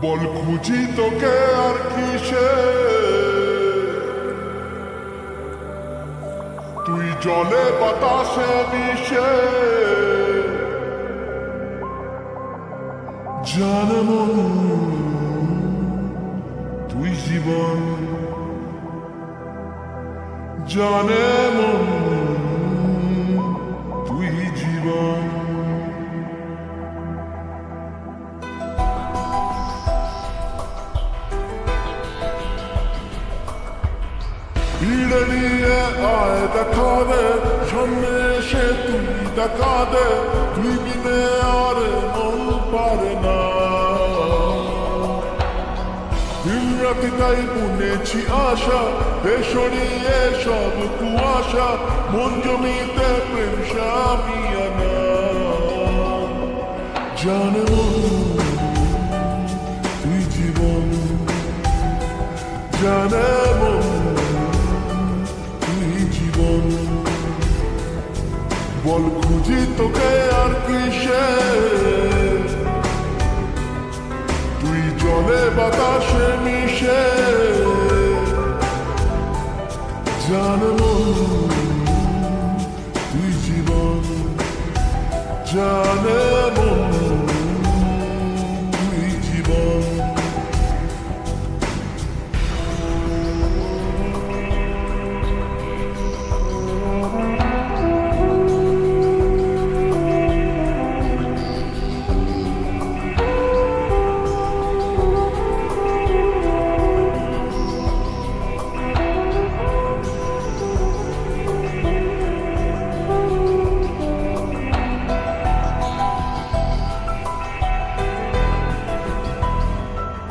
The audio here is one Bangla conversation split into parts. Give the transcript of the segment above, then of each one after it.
বল খুঁজি তোকে আর কিসে, তুই জলে বাতাসে মিশে। জানে মন তুই জীবন, জানে মন তুই জীবন। ভিড় নিয়ে আয় দেখা দে, সামনে এসে তুই দেখা দে, তুই বিনে আর মন পারে না। দিন রাতি তাই বুনেছি আশা, বেসরিয়ে সব কুয়াশা, মন জমিতে প্রেম সামিয়ানা। জানে তুই জীবন, জানে বল খুঁজি তোকে আর কিসে, তুই জলে বাতাসে মিশে। জানে তুই জীবন, জানে তুই জীবন।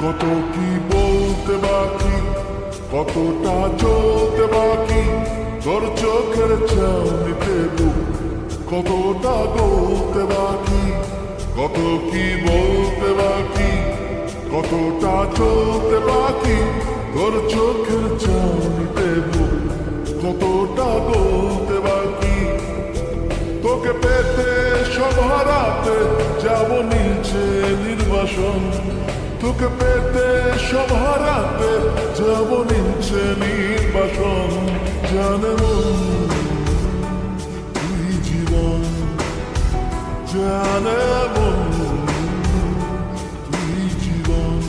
কত কি বলতে বাকি, কতটা চলতে বাকি, তোর চোখের চাউনিতে বুক কতটা গলতে বাকি। কত কি বলতে বাকি, কতটা চলতে বাকি, তোর চোখের চাউনিতে বুক কতটা গলতে বাকি। তোকে পেতে সব হারাতে যাব নিচে নির্বাসন, তোকে পেতে সব হারাতে যাব নিচে নির্বাসন। জানে তুই জীবন, জানে তুই জীবন।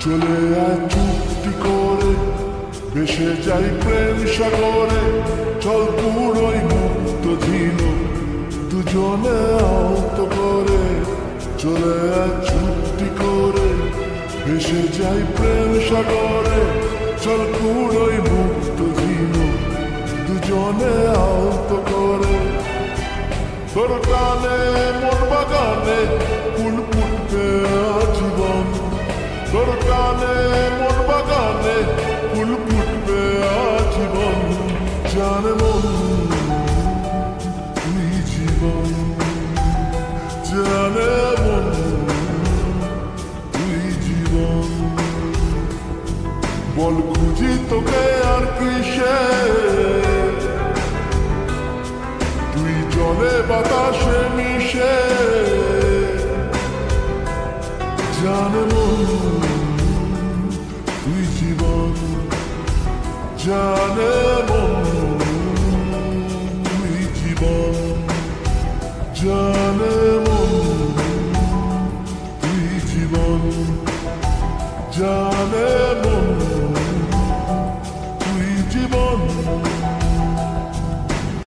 চলে আয় চুক্তি করে, ভেসে যাই প্রেম সাগরে, চল পুরোই মুক্ত ঝিল দুজনে আহত করে। চলে আয় চুক্তি করে, ভেসে যাই প্রেম সাগরে, চল পুরোই মুক্ত ঝিল দুজনে আহত করে। তোর টানে মোর বাগানে ফুল ফুটবে আজীবন, তোর টানে মোর বাগানে ফুল ফুটবে আজীবন। জানে তুই জীবন, জানে তুই জীবন। বল খুঁজি তোকে আর কিসে, তুই জলে বাতাসে মিশে। জানে তুই জীবন, জানে